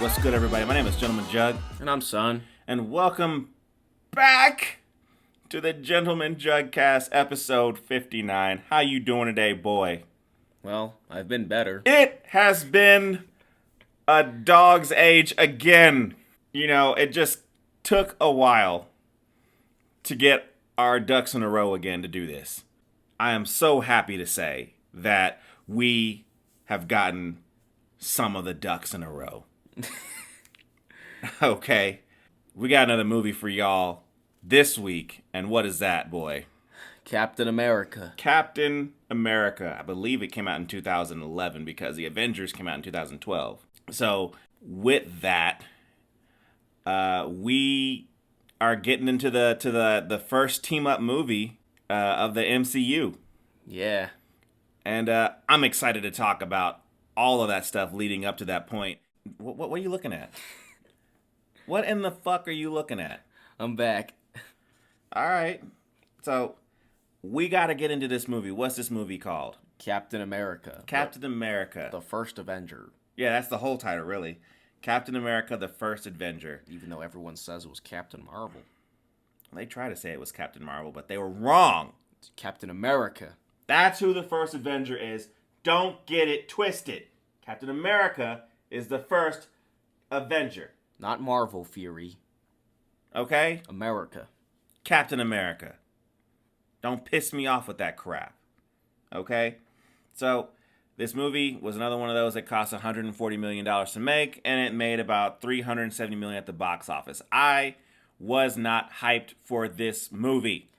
What's good, everybody? My name is Gentleman Jug. And I'm Son. And welcome back to the Gentleman Juggcast, episode 59. How you doing today, boy? Well, I've been better. It has been a dog's age again. You know, it just took a while to get our ducks in a row again to do this. I am so happy to say that we have gotten some of the ducks in a row. Okay, we got another movie for y'all this week, and what is that, boy? Captain America. Captain America. I believe it came out in 2011 because the Avengers came out in 2012. So with that, we are getting into the first team up movie of the MCU, Yeah. and I'm excited to talk about all of that stuff leading up to that point. What are you looking at? What in the fuck are you looking at? I'm back. All right. So, we got to get into this movie. What's this movie called? Captain America. Captain America. The first Avenger. Yeah, that's the whole title, really. Captain America, the first Avenger. Even though everyone says it was Captain Marvel. They try to say it was Captain Marvel, but they were wrong. It's Captain America. That's who the first Avenger is. Don't get it twisted. Captain America is the first Avenger. Not Marvel, Fury. Okay? America. Captain America. Don't piss me off with that crap. Okay? So, this movie was another one of those that cost $140 million to make, and it made about $370 million at the box office. I was not hyped for this movie.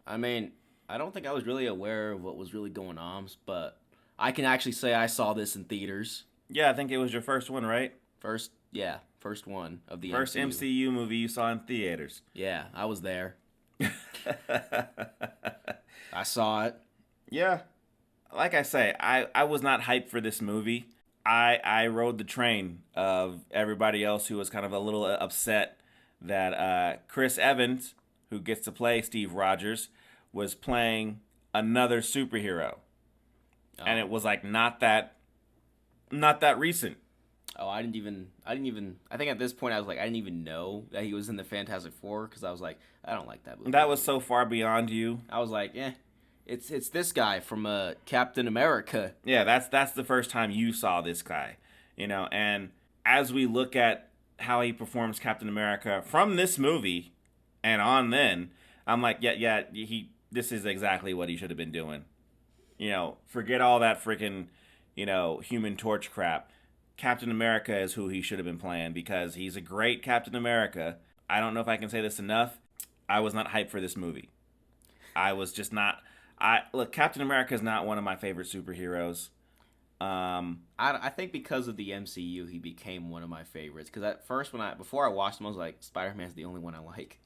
I mean, I don't think I was really aware of what was really going on, but I can actually say I saw this in theaters. Yeah, I think it was your first one, right? First one of the First MCU movie you saw in theaters. Yeah, I was there. I saw it. Yeah. Like I say, I was not hyped for this movie. I rode the train of everybody else who was kind of a little upset that Chris Evans, who gets to play Steve Rogers, was playing another superhero. Oh. And it was like not that recent. Oh, I didn't even, I think at this point I was like, I didn't even know that he was in the Fantastic Four, because I was like, I don't like that movie. That was so far beyond you. I was like, it's this guy from Captain America. Yeah, that's the first time you saw this guy, you know, and as we look at how he performs Captain America from this movie and on then, I'm like, this is exactly what he should have been doing. You know, forget all that freaking, Human Torch crap. Captain America is who he should have been playing because he's a great Captain America. I don't know if I can say this enough. I was not hyped for this movie. I was just not. Look, Captain America is not one of my favorite superheroes. I think because of the MCU, he became one of my favorites. Because at first, before I watched him, I was like, Spider-Man's the only one I like.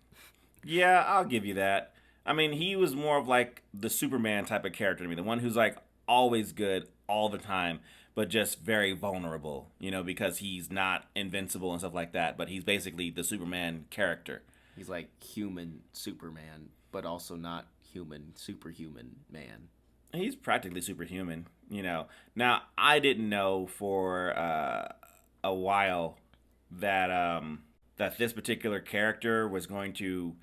Yeah, I'll give you that. I mean, he was more of like the Superman type of character to me. The one who's like always good all the time, but just very vulnerable, because he's not invincible and stuff like that. But he's basically the Superman character. He's like human Superman, but also not human, superhuman man. He's practically superhuman, Now, I didn't know for a while that that this particular character was going to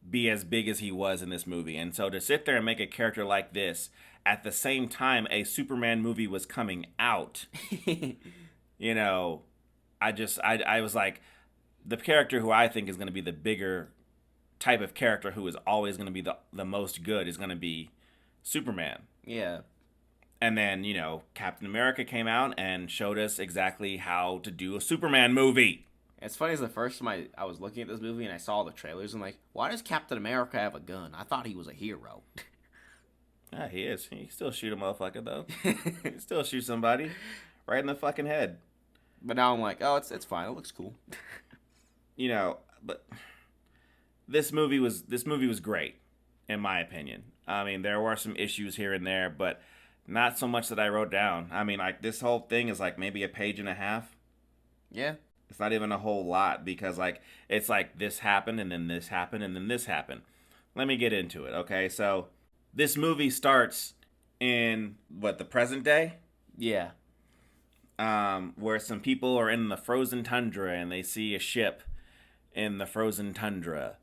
be as big as he was in this movie. And so to sit there and make a character like this at the same time a Superman movie was coming out, I was like, the character who I think is going to be the bigger type of character who is always going to be the most good is going to be Superman. Yeah. And then, Captain America came out and showed us exactly how to do a Superman movie. It's funny, as the first time I was looking at this movie and I saw the trailers, I'm like, why does Captain America have a gun? I thought he was a hero. Yeah, he is. He still shoot a motherfucker, though. He still shoot somebody right in the fucking head. But now I'm like, oh, it's fine. It looks cool. But this movie was great, in my opinion. I mean, there were some issues here and there, but not so much that I wrote down. I mean, like, this whole thing is like maybe a page and a half. Yeah. It's not even a whole lot because, like, it's like this happened and then this happened and then this happened. Let me get into it, okay? So, this movie starts in, the present day? Yeah. where some people are in the frozen tundra and they see a ship in the frozen tundra.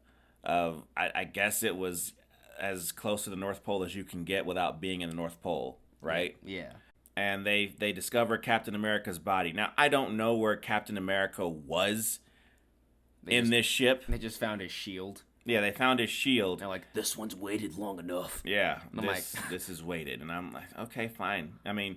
I guess it was as close to the North Pole as you can get without being in the North Pole, right? Yeah. And they discover Captain America's body. Now, I don't know where Captain America was this ship. They just found his shield. Yeah, they found his shield. They're like, this one's waited long enough. Yeah, this is waited. And I'm like, okay, fine. I mean,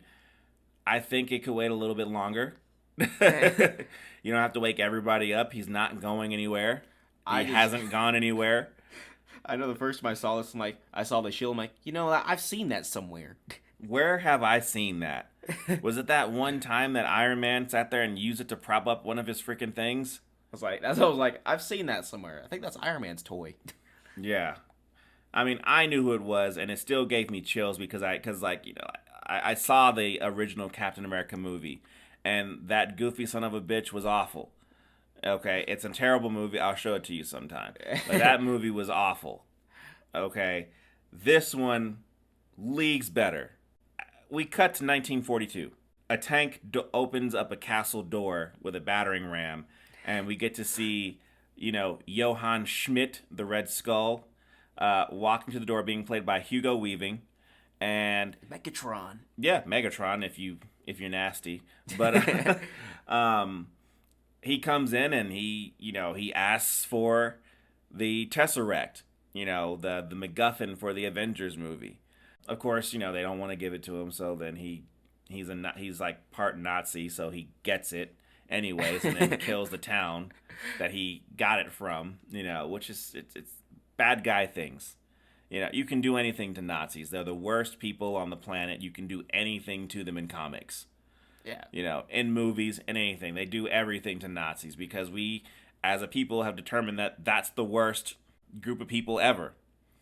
I think it could wait a little bit longer. You don't have to wake everybody up. He's not going anywhere. He hasn't gone anywhere. I know the first time I saw this, I saw the shield, I'm like, I've seen that somewhere. Where have I seen that? Was it that one time that Iron Man sat there and used it to prop up one of his freaking things? That's what I was like, I've seen that somewhere. I think that's Iron Man's toy. Yeah. I mean, I knew who it was, and it still gave me chills because I saw the original Captain America movie, and that goofy son of a bitch was awful. Okay, it's a terrible movie. I'll show it to you sometime. But that movie was awful. Okay, this one, leagues better. We cut to 1942. A tank opens up a castle door with a battering ram, and we get to see, Johann Schmidt, the Red Skull, walking to the door, being played by Hugo Weaving, and Megatron. Yeah, Megatron, if you're nasty, but he comes in and he asks for the Tesseract, the MacGuffin for the Avengers movie. Of course, they don't want to give it to him, so then he's like part Nazi, so he gets it anyways, and then kills the town that he got it from, which is it's bad guy things. You can do anything to Nazis. They're the worst people on the planet. You can do anything to them in comics. Yeah. In movies and anything. They do everything to Nazis because we, as a people, have determined that that's the worst group of people ever.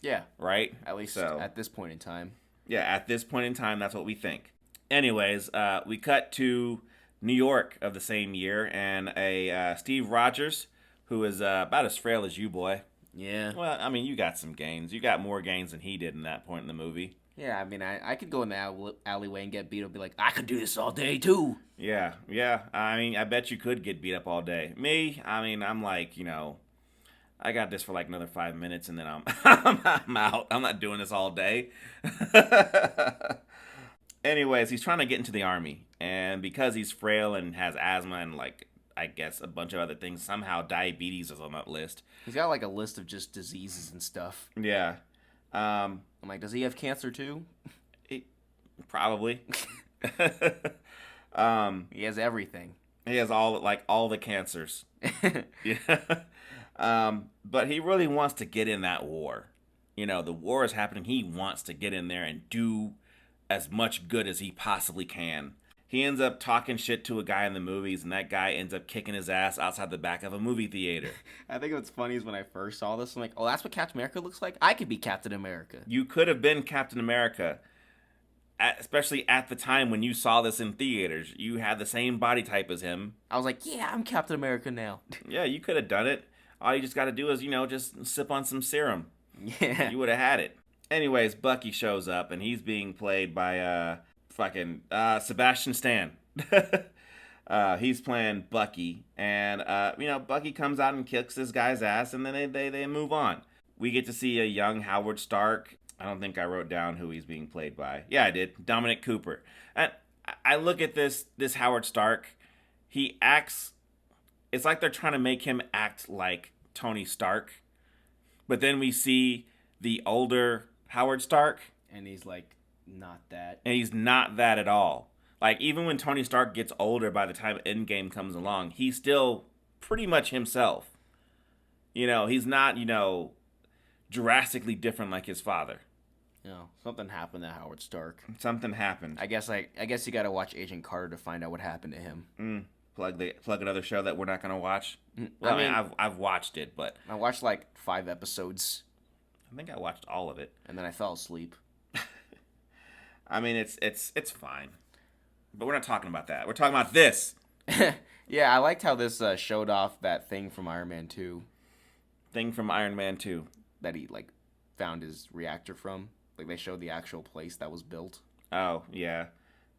Yeah. Right? At least at this point in time. Yeah, at this point in time, that's what we think. Anyways, we cut to New York of the same year, and a Steve Rogers, who is about as frail as you, boy. Yeah. Well, I mean, you got some gains. You got more gains than he did in that point in the movie. Yeah, I mean, I could go in the alleyway and get beat up and be like, I could do this all day, too. Yeah. I mean, I bet you could get beat up all day. Me, I mean, I'm like, I got this for like another 5 minutes, and then I'm out. I'm not doing this all day. Anyways, he's trying to get into the army, and because he's frail and has asthma and I guess a bunch of other things, somehow diabetes is on that list. He's got a list of just diseases and stuff. Yeah. I'm like, does he have cancer too? Probably. He has everything. He has all the cancers. Yeah. But he really wants to get in that war. The war is happening. He wants to get in there and do as much good as he possibly can. He ends up talking shit to a guy in the movies, and that guy ends up kicking his ass outside the back of a movie theater. I think what's funny is when I first saw this, I'm like, oh, that's what Captain America looks like? I could be Captain America. You could have been Captain America, especially at the time when you saw this in theaters. You had the same body type as him. I was like, yeah, I'm Captain America now. Yeah, you could have done it. All you just got to do is, just sip on some serum. Yeah. You would have had it. Anyways, Bucky shows up, and he's being played by Sebastian Stan. He's playing Bucky, and Bucky comes out and kicks this guy's ass, and then they move on. We get to see a young Howard Stark. I don't think I wrote down who he's being played by. Yeah, I did. Dominic Cooper. And I look at this Howard Stark. He acts. It's like they're trying to make him act like Tony Stark, but then we see the older Howard Stark, and he's not that. And he's not that at all. Even when Tony Stark gets older, by the time Endgame comes along, he's still pretty much himself. He's not, drastically different like his father. Something happened to Howard Stark. Something happened. I guess you got to watch Agent Carter to find out what happened to him. Plug another show that we're not going to watch. Well, I mean, I've watched it, but I watched 5 episodes. I think I watched all of it, and then I fell asleep. I mean, it's fine, but we're not talking about that. We're talking about this. Yeah, I liked how this showed off that thing from Iron Man 2. Thing from Iron Man 2 that he found his reactor from. They showed the actual place that was built. Oh yeah,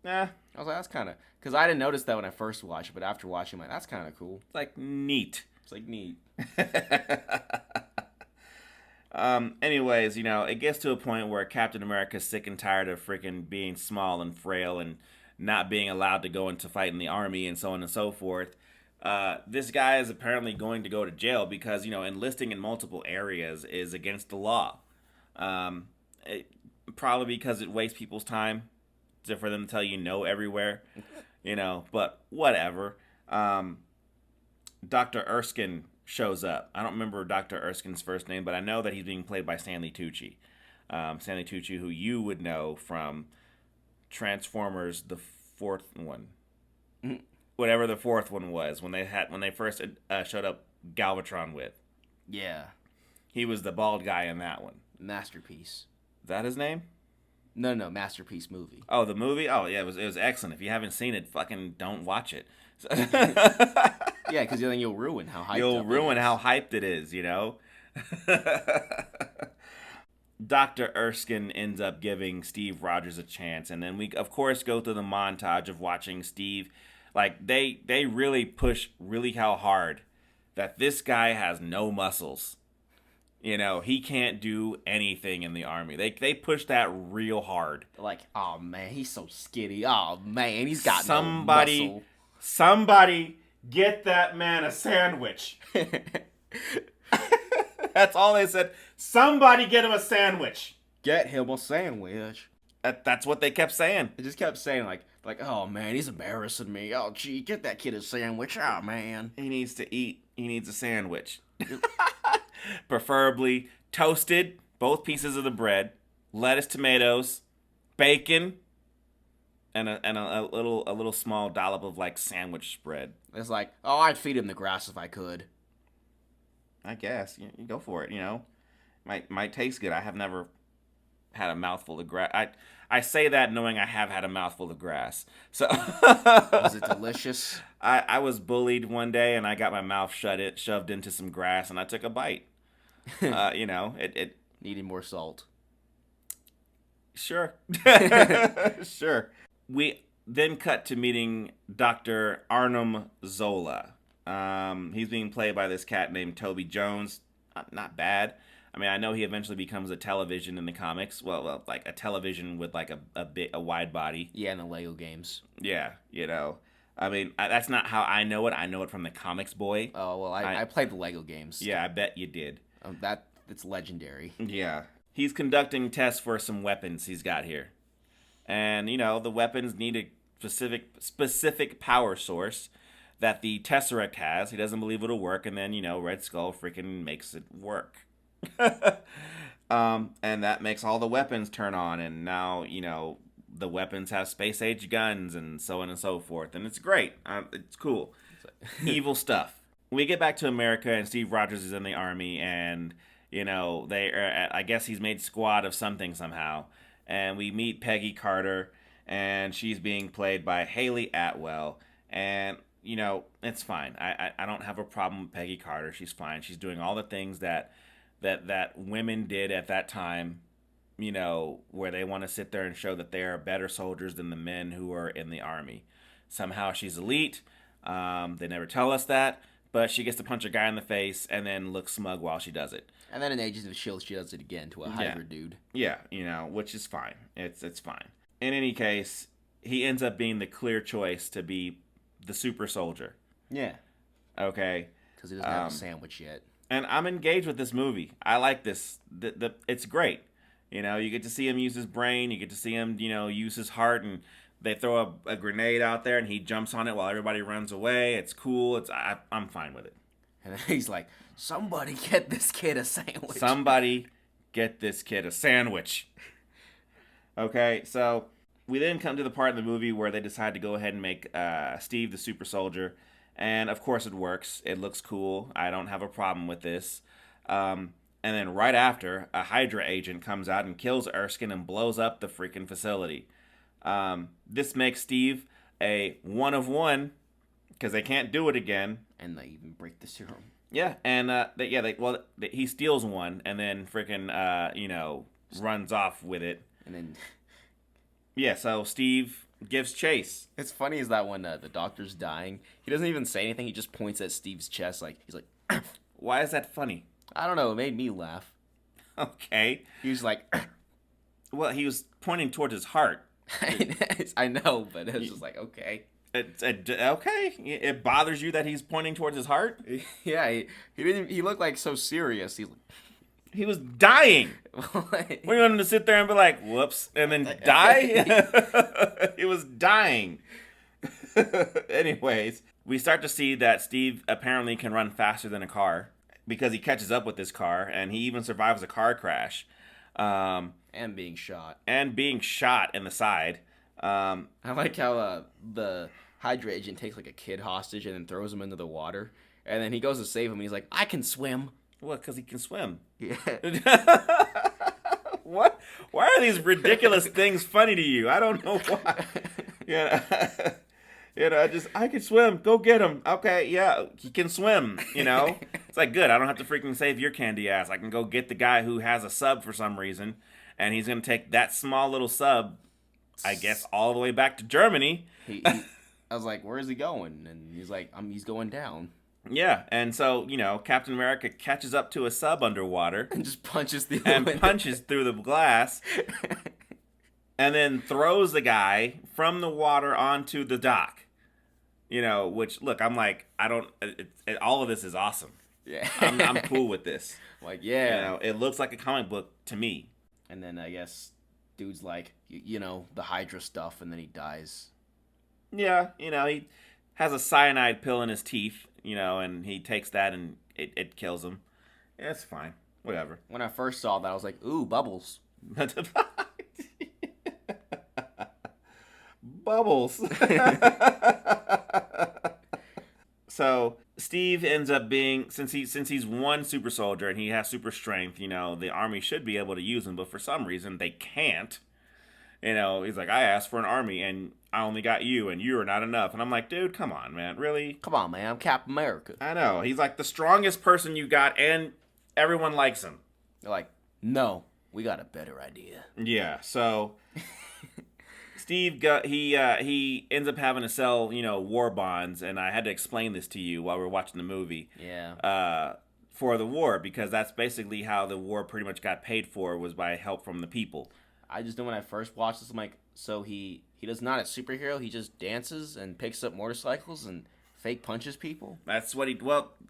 Eh, I was like, that's kind of, because I didn't notice that when I first watched it, but after watching, I'm like, that's kind of cool. it's like neat. It's like neat. Anyways, it gets to a point where Captain America's sick and tired of freaking being small and frail and not being allowed to go into fight in the army and so on and so forth. This guy is apparently going to go to jail because, enlisting in multiple areas is against the law. Probably because it wastes people's time for them to tell you no everywhere, but whatever. Dr. Erskine shows up. I don't remember Dr. Erskine's first name, but I know that he's being played by Stanley Tucci. Stanley Tucci, who you would know from Transformers, the fourth one. Whatever the fourth one was, when they first showed up Galvatron with. Yeah. He was the bald guy in that one. Masterpiece. Is that his name? No, Masterpiece movie. Oh, the movie? Oh, yeah, it was excellent. If you haven't seen it, fucking don't watch it. Yeah, because then you'll ruin how hyped it is, Dr. Erskine ends up giving Steve Rogers a chance, and then we, of course, go through the montage of watching Steve. Like, they really push really how hard that this guy has no muscles. He can't do anything in the army. They push that real hard. Like, oh, man, he's so skinny. Oh, man, he's got no muscle. Somebody get that man a sandwich. That's all they said. Somebody get him a sandwich. Get him a sandwich. That's what they kept saying. They just kept saying, like, oh, man, he's embarrassing me. Oh, gee, get that kid a sandwich. Oh, man. He needs to eat. He needs a sandwich. Preferably toasted, both pieces of the bread, lettuce, tomatoes, bacon, and a little small dollop of, like, sandwich spread. It's like, oh, I'd feed him the grass if I could. I guess. You go for it, Might taste good. I have never had a mouthful of grass. I say that knowing I have had a mouthful of grass. So Was it delicious? I was bullied one day and I got my mouth shoved into some grass and I took a bite. It needed more salt. Sure. Sure. We then cut to meeting Dr. Arnim Zola. He's being played by this cat named Toby Jones. Not bad. I mean, I know he eventually becomes a television in the comics. Well, like a television with like a wide body. Yeah, in the Lego games. Yeah, I mean, that's not how I know it. I know it from the comics, boy. Oh, well, I played the Lego games. Yeah, I bet you did. It's legendary. Yeah. He's conducting tests for some weapons he's got here. And, the weapons need a specific power source that the Tesseract has. He doesn't believe it'll work, and then, Red Skull freaking makes it work. And that makes all the weapons turn on, and now, the weapons have space-age guns and so on and so forth, and it's great. It's cool. Evil stuff. We get back to America, and Steve Rogers is in the army, and, they are I guess he's made squad of something somehow, and we meet Peggy Carter, and she's being played by Haley Atwell, and, it's fine. I don't have a problem with Peggy Carter. She's fine. She's doing all the things that women did at that time, where they want to sit there and show that they are better soldiers than the men who are in the army. Somehow she's elite. They never tell us that, but she gets to punch a guy in the face and then look smug while she does it. And then in Agents of S.H.I.E.L.D., she does it again to a hybrid dude. Yeah, which is fine. It's fine. In any case, he ends up being the clear choice to be the super soldier. Yeah. Okay. Because he doesn't have a sandwich yet. And I'm engaged with this movie. I like this. It's great. You get to see him use his brain. You get to see him, use his heart. And they throw a grenade out there, and he jumps on it while everybody runs away. It's cool. I'm fine with it. And then he's like, somebody get this kid a sandwich. Somebody get this kid a sandwich. Okay, so we then come to the part of the movie where they decide to go ahead and make Steve the super soldier. And, of course, it works. It looks cool. I don't have a problem with this. And then right after, a Hydra agent comes out and kills Erskine and blows up the freaking facility. This makes Steve a 1 of 1 because they can't do it again. And they even break the serum. Yeah, and he steals one and then freaking runs off with it. And then yeah, so Steve gives chase. It's funny is that when the doctor's dying, he doesn't even say anything. He just points at Steve's chest he's like, Why is that funny? I don't know. It made me laugh. Okay. He was like, well, he was pointing towards his heart. I know, but it was just like, okay. Okay. It bothers you that he's pointing towards his heart? Yeah, he didn't. He looked like so serious. He was dying. We want him to sit there and be like, whoops, and then die? He was dying. Anyways, we start to see that Steve apparently can run faster than a car because he catches up with this car, and he even survives a car crash. And being shot. And being shot in the side. I like how the Hydra agent takes like a kid hostage and then throws him into the water. And then he goes to save him and he's like, I can swim. What? Because he can swim. Yeah. What? Why are these ridiculous things funny to you? I don't know why. Yeah. I can swim. Go get him. Okay, yeah, he can swim, It's like, good, I don't have to freaking save your candy ass. I can go get the guy who has a sub for some reason, and he's going to take that small little sub, I guess, all the way back to Germany. I was like, where is he going? And he's like, he's going down. Yeah, and so, Captain America catches up to a sub underwater. And just punches through the glass. And then throws the guy from the water onto the dock. Which, look, I'm like, all of this is awesome. Yeah. I'm cool with this. Like, yeah. It looks like a comic book to me. And then I guess dude's like, the Hydra stuff, and then he dies. Yeah, he has a cyanide pill in his teeth, and he takes that and it kills him. Yeah, it's fine. Whatever. When I first saw that, I was like, ooh, bubbles. Bubbles. So Steve ends up being, since he's one super soldier and he has super strength, the army should be able to use him, but for some reason they can't. He's like, I asked for an army and I only got you and you are not enough. And I'm like, dude, come on, man, really? Come on, man, I'm Captain America. I know. He's like the strongest person you got and everyone likes him. They're like, no, we got a better idea. Yeah, so Steve he ends up having to sell, war bonds, and I had to explain this to you while we were watching the movie. Yeah. For the war, because that's basically how the war pretty much got paid for, was by help from the people. I just know when I first watched this, I'm like, so he does not a superhero, he just dances and picks up motorcycles and fake punches people? That's what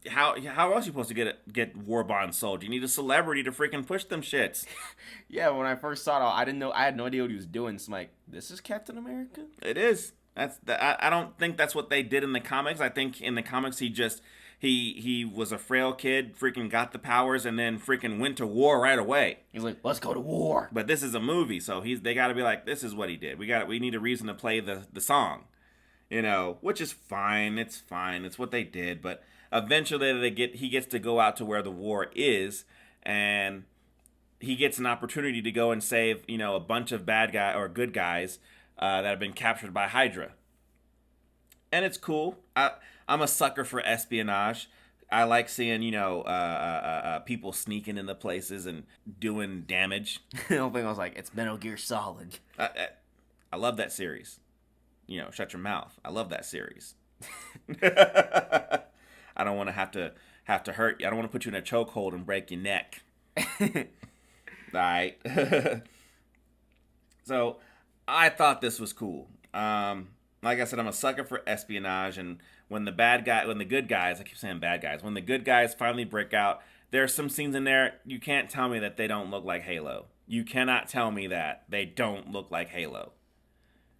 how else are you supposed to get war bonds sold? You need a celebrity to freaking push them shits. Yeah, when I first saw it, I had no idea what he was doing. So I'm like, this is Captain America? It is. I don't think that's what they did in the comics. I think in the comics he was a frail kid, freaking got the powers, and then freaking went to war right away. He's like, let's go to war. But this is a movie, so they got to be like, this is what he did. We need a reason to play the song. Which is fine. It's fine. It's what they did. But eventually he gets to go out to where the war is, and he gets an opportunity to go and save, a bunch of bad guy or good guys that have been captured by Hydra. And it's cool. I'm a sucker for espionage. I like seeing, people sneaking into places and doing damage. The whole thing I was like, it's Metal Gear Solid. I love that series. Shut your mouth. I love that series. I don't want to have to hurt you. I don't want to put you in a chokehold and break your neck. All right. So I thought this was cool. Like I said, I'm a sucker for espionage, and when the good guys, I keep saying bad guys, when the good guys finally break out, there's some scenes in there, you can't tell me that they don't look like Halo. You cannot tell me that they don't look like Halo.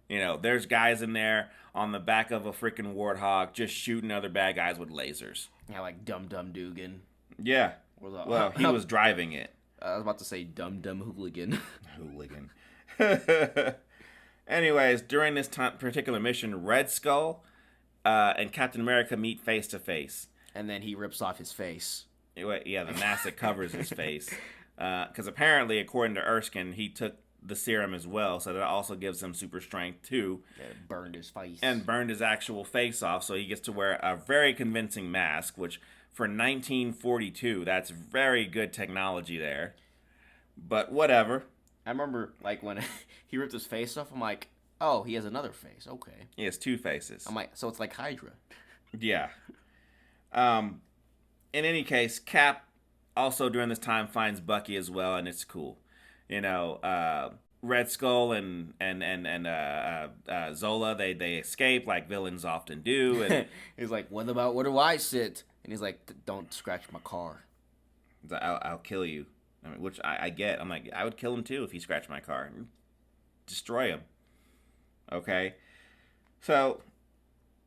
There's guys in there on the back of a freaking warthog just shooting other bad guys with lasers. Yeah, like Dum Dum Dugan. Yeah. Well, he was driving it. I was about to say Dum Dum Hooligan. Hooligan. Anyways, during this particular mission, Red Skull and Captain America meet face to face. And then he rips off his face. Yeah, the mask that covers his face. Because apparently, according to Erskine, he took the serum as well, so that also gives him super strength too. Yeah, it burned his face. And burned his actual face off, so he gets to wear a very convincing mask, which for 1942, that's very good technology there. But whatever. I remember, like, when he ripped his face off, I'm like, Oh, he has another face. Okay. He has two faces. I'm like, so it's like Hydra. Yeah. In any case, Cap also during this time finds Bucky as well, and it's cool. You know, Red Skull and Zola, they escape like villains often do. And He's like, what about where do I sit? And he's like, don't scratch my car. I'll kill you. I mean, which I get. I'm like, I would kill him too if he scratched my car. Destroy him. Okay? So,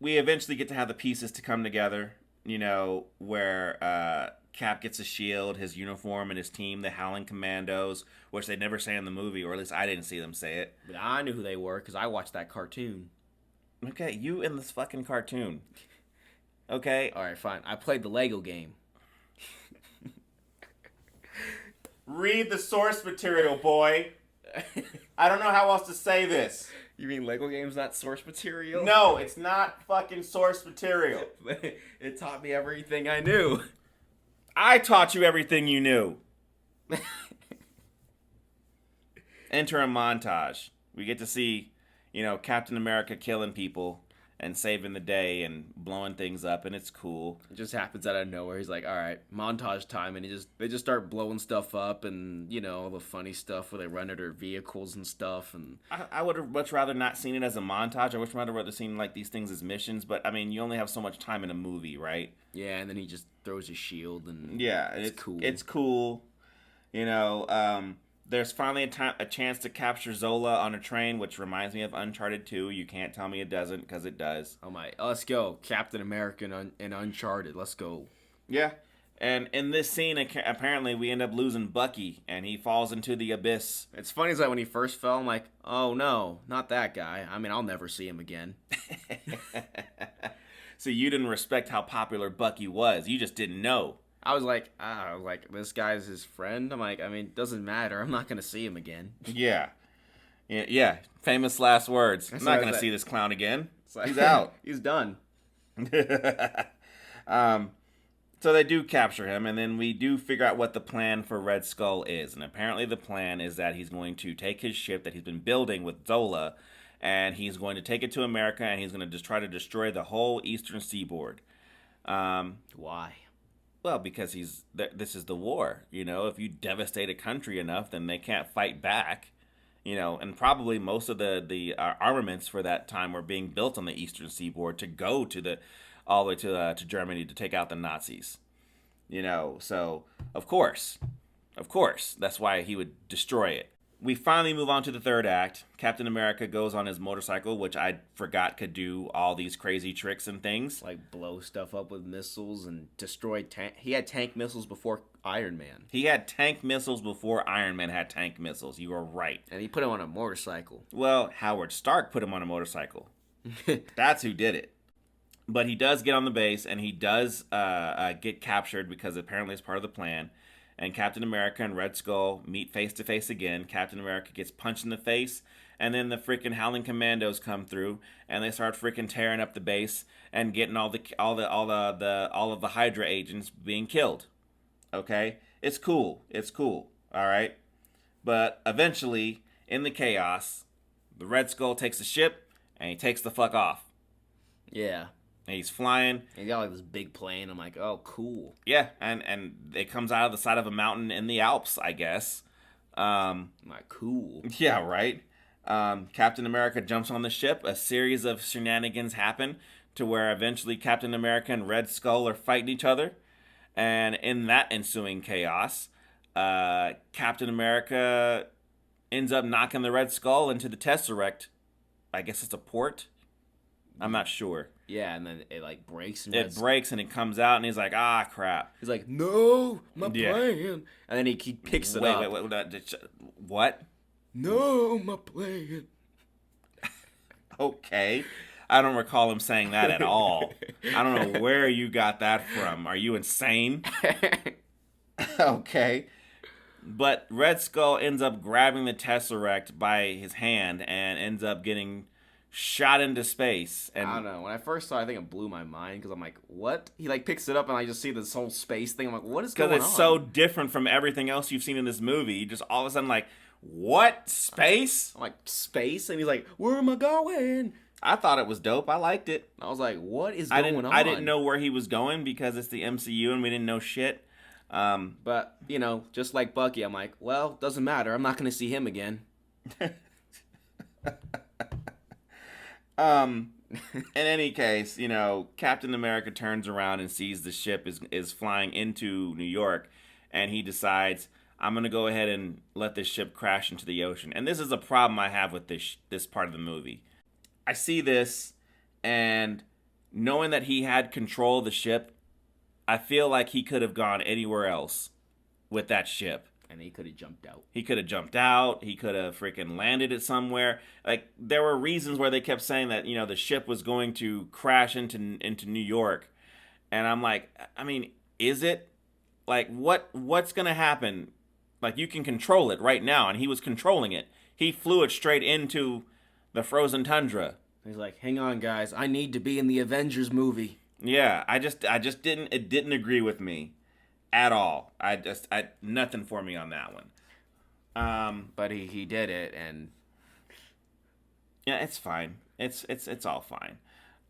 we eventually get to have the pieces to come together, you know, where Cap gets a shield, his uniform, and his team, the Howling Commandos, which they never say in the movie, or at least I didn't see them say it. But I knew who they were because I watched that cartoon. Okay, you in this fucking cartoon. Okay? Alright, fine. I played the Lego game. Read the source material, boy. I don't know how else to say this. You mean Lego game's not source material? No, it's not fucking source material. It taught me everything I knew. I taught you everything you knew. Enter a montage. We get to see, you know, Captain America killing people and saving the day and blowing things up, and it's cool. It just happens out of nowhere. He's like, all right, montage time, and they just start blowing stuff up, and you know all the funny stuff where they run into their vehicles and stuff. And I would have much rather not seen it as a montage. I wish I'd rather seen like these things as missions. But I mean, you only have so much time in a movie, right? Yeah, and then he just throws his shield, and yeah, it's cool. It's cool. You know, there's finally a chance to capture Zola on a train, which reminds me of Uncharted 2. You can't tell me it doesn't, because it does. Oh my, let's go. Captain America and Uncharted, let's go. Yeah, and in this scene, apparently we end up losing Bucky, and he falls into the abyss. It's funny is that when he first fell, I'm like, oh no, not that guy. I mean, I'll never see him again. So you didn't respect how popular Bucky was. You just didn't know. I was like, this guy's his friend. I'm like, I mean, it doesn't matter. I'm not going to see him again. Yeah. Famous last words. I'm not going to see this clown again. Like, he's out. He's done. So they do capture him, and then we do figure out what the plan for Red Skull is. And apparently the plan is that he's going to take his ship that he's been building with Zola, and he's going to take it to America, and he's going to just try to destroy the whole eastern seaboard. Why? Well, because this is the war. You know, if you devastate a country enough, then they can't fight back. You know, and probably most of the armaments for that time were being built on the eastern seaboard to go to all the way to Germany to take out the Nazis. You know, so of course, that's why he would destroy it. We finally move on to the third act. Captain America goes on his motorcycle, which I forgot could do all these crazy tricks and things. Like blow stuff up with missiles and destroy tank. He had tank missiles before Iron Man. He had tank missiles before Iron Man had tank missiles. You are right. And he put him on a motorcycle. Well, Howard Stark put him on a motorcycle. That's who did it. But he does get on the base, and he does get captured because apparently it's part of the plan. And Captain America and Red Skull meet face to face again. Captain America gets punched in the face, and then the freaking Howling Commandos come through, and they start freaking tearing up the base and getting all of the Hydra agents being killed. Okay, it's cool. All right, but eventually, in the chaos, the Red Skull takes the ship and he takes the fuck off. Yeah. And he's flying. And he got like this big plane. I'm like, oh, cool. Yeah, and it comes out of the side of a mountain in the Alps, I guess. I'm like, cool. Yeah, right. Captain America jumps on the ship. A series of shenanigans happen to where eventually Captain America and Red Skull are fighting each other. And in that ensuing chaos, Captain America ends up knocking the Red Skull into the Tesseract. I guess it's a port. I'm not sure. Yeah, and then it like breaks. It breaks and it comes out, and he's like, ah, crap. He's like, no, my plan. And then he picks it up. Wait, what? No, my plan. Okay. I don't recall him saying that at all. I don't know where you got that from. Are you insane? Okay. But Red Skull ends up grabbing the Tesseract by his hand and ends up getting shot into space. And I don't know. When I first saw it, I think it blew my mind because I'm like, what? He like picks it up and I just see this whole space thing. I'm like, what is going on? Because it's so different from everything else you've seen in this movie. You just all of a sudden like, what? Space? I'm like, space? And he's like, where am I going? I thought it was dope. I liked it. I was like, what is going on? I didn't know where he was going because it's the MCU and we didn't know shit. But, you know, just like Bucky, I'm like, well, doesn't matter. I'm not going to see him again. In any case, you know, Captain America turns around and sees the ship is flying into New York, and he decides, I'm going to go ahead and let this ship crash into the ocean. And this is a problem I have with this part of the movie. I see this, and knowing that he had control of the ship, I feel like he could have gone anywhere else with that ship. And he could have jumped out. He could have jumped out. He could have freaking landed it somewhere. Like, there were reasons where they kept saying that, you know, the ship was going to crash into New York. And I'm like, I mean, is it? Like, what's going to happen? Like, you can control it right now. And he was controlling it. He flew it straight into the frozen tundra. He's like, hang on, guys. I need to be in the Avengers movie. Yeah, I just didn't agree with me at all. Nothing for me on that one. But he did it, and yeah, it's fine. It's all fine.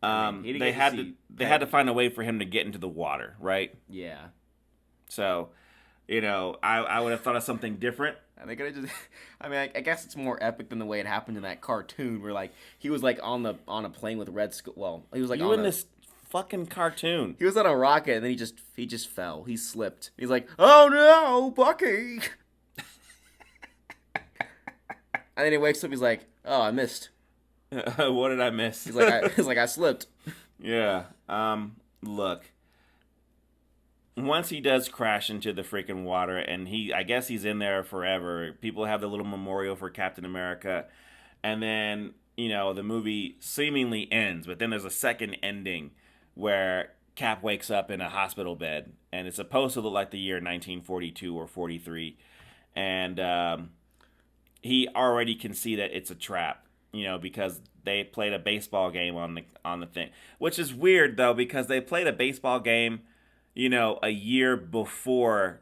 I mean, they had to find a way for him to get into the water, right? Yeah. So, you know, I would have thought of something different. And they could have just, I mean, I guess it's more epic than the way it happened in that cartoon where, like, he was, like, on a plane with Red Skull. Well, he was, like, you in this fucking cartoon. He was on a rocket, and then he just fell. He slipped. He's like, oh, no, Bucky. And then he wakes up, he's like, oh, I missed. What did I miss? He's like, I slipped. Yeah. Look. Once he does crash into the freaking water, and I guess he's in there forever. People have the little memorial for Captain America, and then, you know, the movie seemingly ends, but then there's a second ending where Cap wakes up in a hospital bed, and it's supposed to look like the year 1942 or 43, and he already can see that it's a trap, you know, because they played a baseball game on the thing, which is weird though, because they played a baseball game, you know, a year before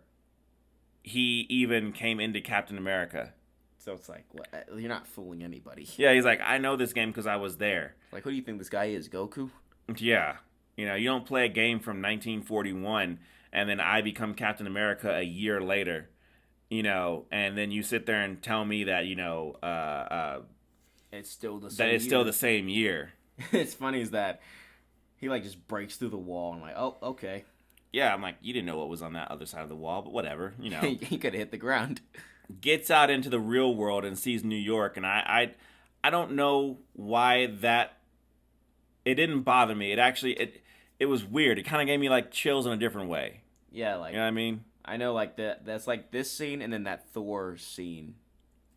he even came into Captain America. So it's like, what? You're not fooling anybody. Yeah, he's like, I know this game because I was there. Like, who do you think this guy is, Goku? Yeah. You know, you don't play a game from 1941 and then I become Captain America a year later, you know, and then you sit there and tell me that, you know, it's still the same that it's year. still the same year. It's funny is that he, like, just breaks through the wall and, like, oh, okay. Yeah, I'm like, you didn't know what was on that other side of the wall, but whatever, you know. He could have hit the ground. Gets out into the real world and sees New York, and I don't know why that. It didn't bother me. It actually it was weird. It kind of gave me like chills in a different way. Yeah, like, you know what I mean? I know, like that's like this scene and then that Thor scene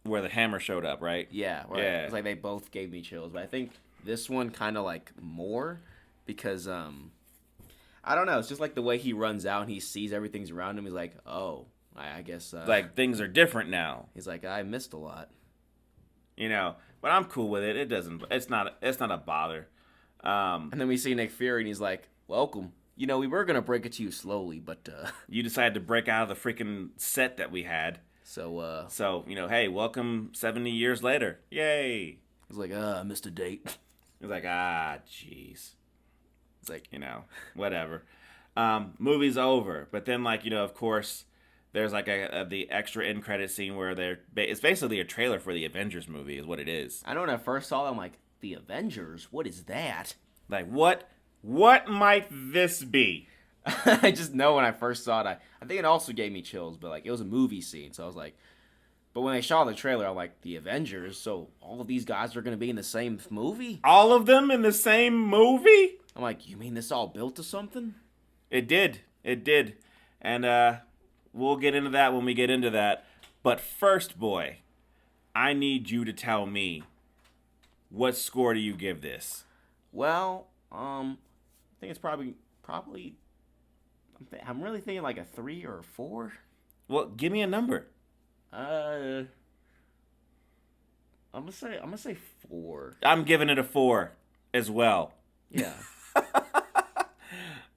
where the hammer showed up, right? Yeah, yeah. It's like they both gave me chills, but I think this one kind of like more because I don't know. It's just like the way he runs out and he sees everything's around him. He's like, oh, I guess. Like, things are different now. He's like, I missed a lot. You know, but I'm cool with it. It's not a bother. And then we see Nick Fury and he's like, welcome. You know, we were going to break it to you slowly, but. You decided to break out of the freaking set that we had. So, you know, hey, welcome 70 years later. Yay. He's like, I missed a date. He's like, jeez. It's like, you know, whatever. Movie's over, but then, like, you know, of course, there's like the extra end credit scene where it's basically a trailer for the Avengers movie, is what it is. I know when I first saw it, I'm like, the Avengers? What is that? Like, what might this be? I just know when I first saw it, I think it also gave me chills, but like it was a movie scene, so I was like, but when they saw the trailer, I'm like, the Avengers? So all of these guys are going to be in the same movie? All of them in the same movie? I'm like, you mean this all built to something? It did. And we'll get into that when we get into that. But first, boy, I need you to tell me, what score do you give this? Well, I think it's probably I'm really thinking like a 3 or a 4. Well, give me a number. I'm gonna say 4. I'm giving it a 4 as well. Yeah.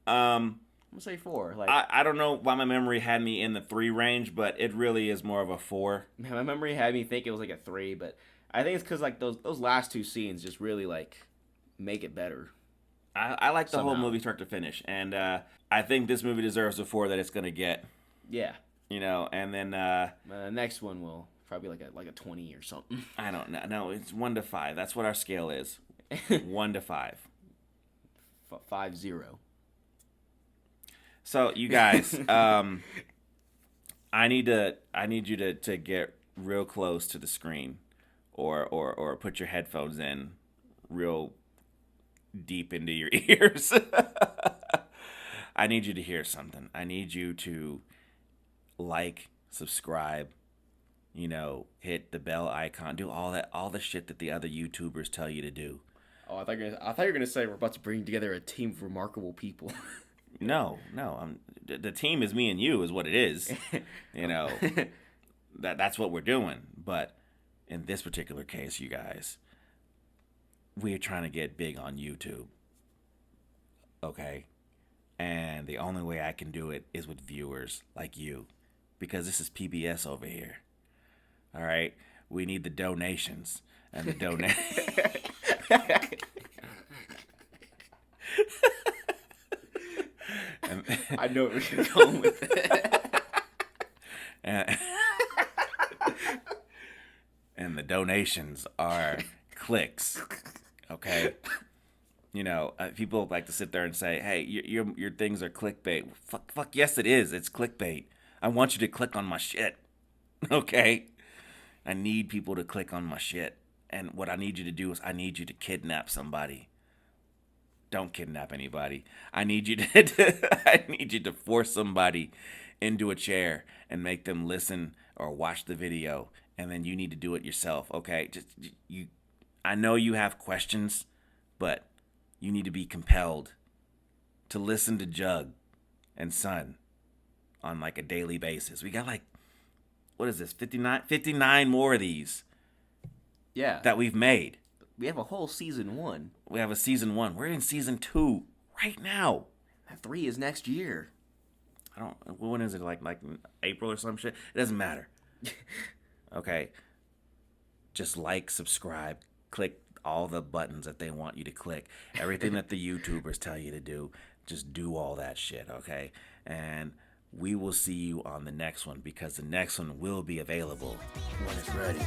Um, I'm gonna say 4. Like I don't know why my memory had me in the 3 range, but it really is more of a 4. man, my memory had me think it was like a 3, but I think it's because like those last 2 scenes just really like make it better. I like the whole Somehow. movie start to finish, and I think this movie deserves the 4 that it's gonna get. Yeah. And then The next one will probably like a 20 or something. I don't know. No, it's 1 to 5. That's what our scale is. 1 to 5. 5-0. So you guys, I need you to get real close to the screen, or put your headphones in real deep into your ears. I need you to hear something. I need you to like, subscribe, hit the bell icon, do all the shit that the other YouTubers tell you to do. Oh, I thought you were gonna say we're about to bring together a team of remarkable people. No, the team is me and you is what it is. That's what we're doing. But in this particular case, you guys, we're trying to get big on YouTube. Okay? And the only way I can do it is with viewers like you, because this is PBS over here. All right? We need the donations and the I know where you're going with it. And the donations are clicks. Okay? People like to sit there and say, "Hey, your things are clickbait." Fuck, yes, it is. It's clickbait. I want you to click on my shit. Okay? I need people to click on my shit. And what I need you to do is I need you to kidnap somebody. Don't kidnap anybody. I need you to force somebody into a chair and make them listen or watch the video, and then you need to do it yourself. Okay? I know you have questions, but you need to be compelled to listen to Jug and Son on like a daily basis. We got like, what is this, 59 more of these that we've made. We have a whole season 1. We have a season 1. We're in season 2 right now. That 3 is next year. When is it, like April or some shit? It doesn't matter. Okay. Just like, subscribe, click all the buttons that they want you to click. Everything that the YouTubers tell you to do, just do all that shit, okay? And we will see you on the next one, because the next one will be available when it's ready.